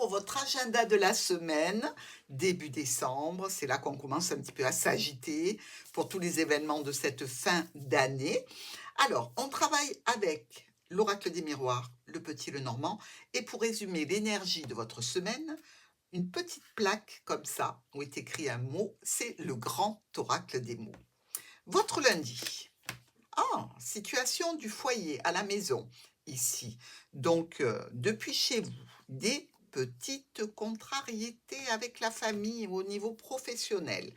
pour votre agenda de la semaine, début décembre. C'est là qu'on commence un petit peu à s'agiter pour tous les événements de cette fin d'année. Alors, on travaille avec l'oracle des miroirs, le petit Lenormand, et pour résumer l'énergie de votre semaine, une petite plaque comme ça, où est écrit un mot, c'est le grand oracle des mots. Votre lundi. Ah, situation du foyer à la maison, ici. Donc, depuis chez vous, des petites contrariétés avec la famille au niveau professionnel.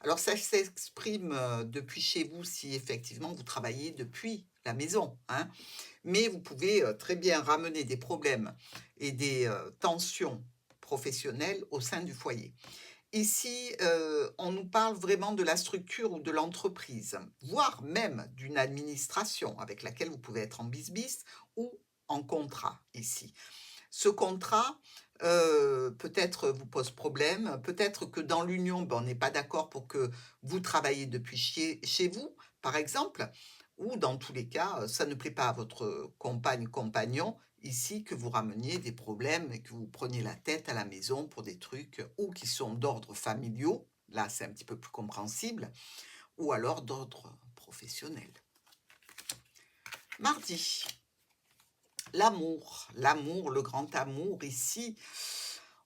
Alors, ça s'exprime depuis chez vous si effectivement vous travaillez depuis la maison, hein. Mais vous pouvez très bien ramener des problèmes et des tensions professionnelles au sein du foyer. Ici, on nous parle vraiment de la structure ou de l'entreprise, voire même d'une administration avec laquelle vous pouvez être en bisbis ou en contrat ici. Ce contrat, peut-être vous pose problème, peut-être que dans l'union, ben, on n'est pas d'accord pour que vous travaillez depuis chez vous, par exemple, ou dans tous les cas, ça ne plaît pas à votre compagne, compagnon, ici, que vous rameniez des problèmes et que vous preniez la tête à la maison pour des trucs ou qui sont d'ordre familiaux, là c'est un petit peu plus compréhensible, ou alors d'ordre professionnel. Mardi. L'amour, le grand amour ici.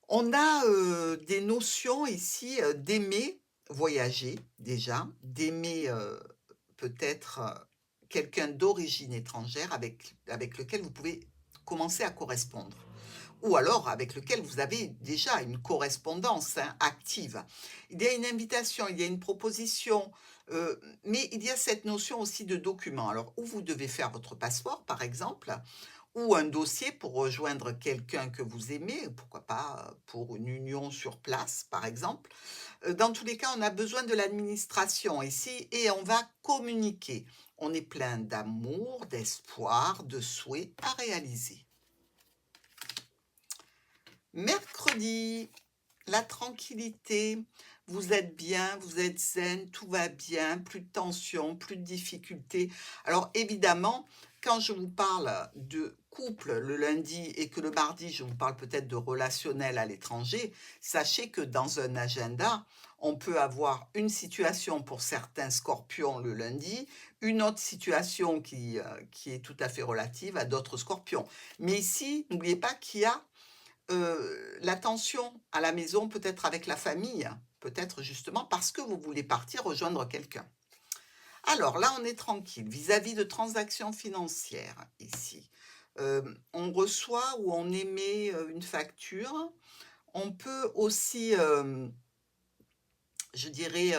On a, des notions ici, d'aimer voyager déjà, d'aimer, peut-être, quelqu'un d'origine étrangère avec lequel vous pouvez commencer à correspondre ou alors avec lequel vous avez déjà une correspondance, hein, active. Il y a une invitation, il y a une proposition, mais il y a cette notion aussi de document. Alors, où vous devez faire votre passeport, par exemple, ou un dossier pour rejoindre quelqu'un que vous aimez, pourquoi pas pour une union sur place, par exemple. Dans tous les cas, on a besoin de l'administration ici et on va communiquer. On est plein d'amour, d'espoir, de souhaits à réaliser. Mercredi, la tranquillité, vous êtes bien, vous êtes zen, tout va bien, plus de tension, plus de difficultés. Alors évidemment, quand je vous parle de couple le lundi et que le mardi, je vous parle peut-être de relationnel à l'étranger, sachez que dans un agenda, on peut avoir une situation pour certains scorpions le lundi, une autre situation qui est tout à fait relative à d'autres scorpions. Mais ici, n'oubliez pas qu'il y a la tension à la maison, peut-être avec la famille, peut-être justement parce que vous voulez partir rejoindre quelqu'un. Alors là, on est tranquille vis-à-vis de transactions financières ici. On reçoit ou on émet, une facture. On peut aussi, je dirais,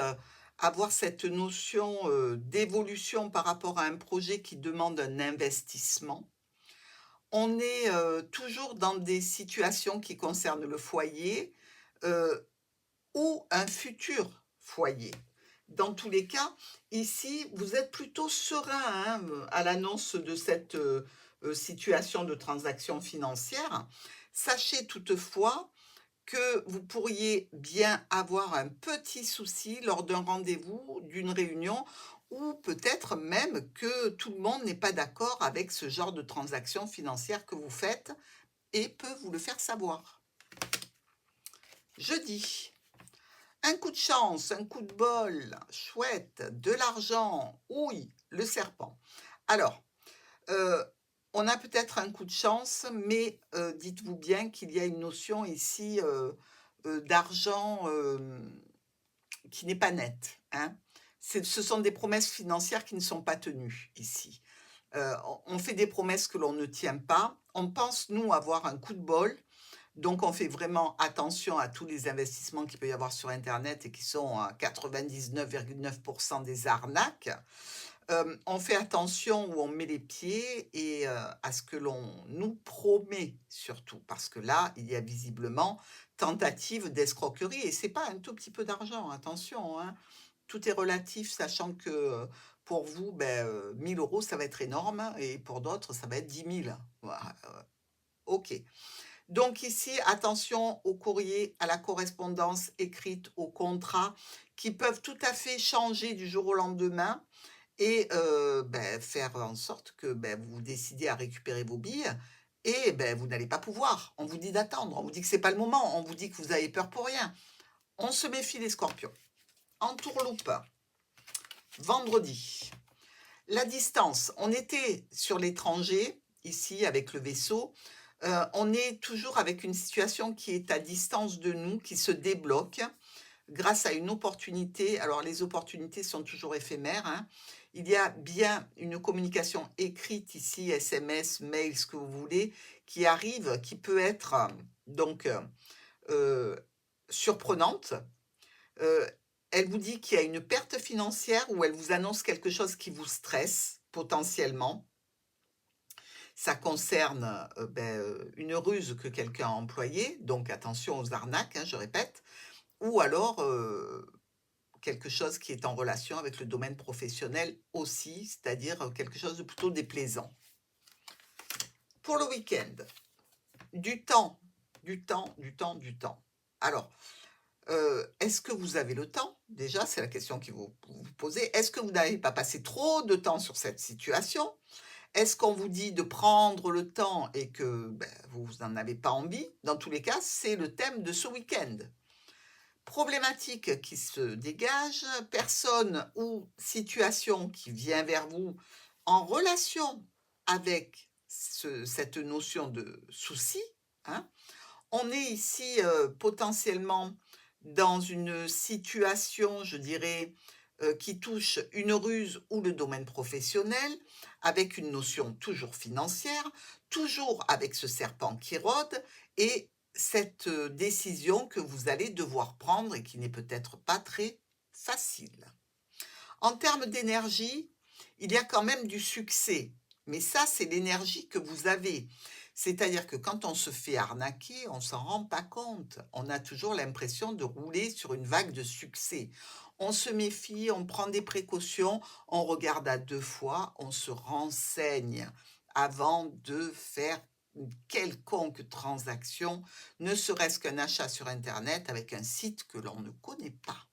avoir cette notion, d'évolution par rapport à un projet qui demande un investissement. On est, toujours dans des situations qui concernent le foyer, heu, ou un futur foyer. Dans tous les cas, ici, vous êtes plutôt serein, hein, à l'annonce de cette, situation de transaction financière. Sachez toutefois que vous pourriez bien avoir un petit souci lors d'un rendez-vous, d'une réunion ou peut-être même que tout le monde n'est pas d'accord avec ce genre de transaction financière que vous faites et peut vous le faire savoir. Jeudi, un coup de chance, un coup de bol, chouette, de l'argent, oui, le serpent. Alors, heu, on a peut-être un coup de chance, mais dites-vous bien qu'il y a une notion ici, d'argent, qui n'est pas nette, hein. Ce sont des promesses financières qui ne sont pas tenues ici. On fait des promesses que l'on ne tient pas. On pense, nous, avoir un coup de bol, donc on fait vraiment attention à tous les investissements qu'il peut y avoir sur internet et qui sont à 99,9 des arnaques. On fait attention où on met les pieds et à ce que l'on nous promet surtout, parce que là, il y a visiblement tentative d'escroquerie et c'est pas un tout petit peu d'argent, attention, hein. Tout est relatif, sachant que, pour vous, 1 000 € ça va être énorme et pour d'autres, ça va être 10 000. Voilà, OK. Donc ici, attention au courrier, à la correspondance écrite, aux contrats qui peuvent tout à fait changer du jour au lendemain et faire en sorte que, vous décidiez à récupérer vos billes et ben, vous n'allez pas pouvoir. On vous dit d'attendre, on vous dit que c'est pas le moment, on vous dit que vous avez peur pour rien. On se méfie les scorpions. Entourloupe, vendredi. La distance, on était sur l'étranger, ici avec le vaisseau, on est toujours avec une situation qui est à distance de nous, qui se débloque grâce à une opportunité. Alors les opportunités sont toujours éphémères, hein. Il y a bien une communication écrite ici, SMS, mail, ce que vous voulez, qui arrive, qui peut être, donc surprenante. Heu, Elle vous dit qu'il y a une perte financière ou elle vous annonce quelque chose qui vous stresse potentiellement. Ça concerne, une ruse que quelqu'un a employée, donc attention aux arnaques, hein, je répète, ou alors, quelque chose qui est en relation avec le domaine professionnel aussi, c'est-à-dire, quelque chose de plutôt déplaisant. Pour le week-end, du temps, du temps, du temps, du temps. Alors, est-ce que vous avez le temps? Déjà, c'est la question que vous posez. Est-ce que vous n'avez pas passé trop de temps sur cette situation? Est-ce qu'on vous dit de prendre le temps et que, vous n'en avez pas envie? Dans tous les cas, c'est le thème de ce week-end. Problématique qui se dégage, personne ou situation qui vient vers vous en relation avec cette notion de souci, hein. On est ici, potentiellement dans une situation, je dirais, qui touche une ruse ou le domaine professionnel, avec une notion toujours financière, toujours avec ce serpent qui rôde et cette, décision que vous allez devoir prendre et qui n'est peut-être pas très facile. En termes d'énergie, il y a quand même du succès, mais ça, c'est l'énergie que vous avez. C'est-à-dire que quand on se fait arnaquer, on s'en rend pas compte. On a toujours l'impression de rouler sur une vague de succès. On se méfie, on prend des précautions, on regarde à 2 fois, on se renseigne avant de faire une quelconque transaction, ne serait-ce qu'un achat sur internet avec un site que l'on ne connaît pas.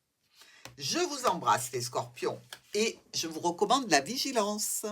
Je vous embrasse les scorpions et je vous recommande la vigilance.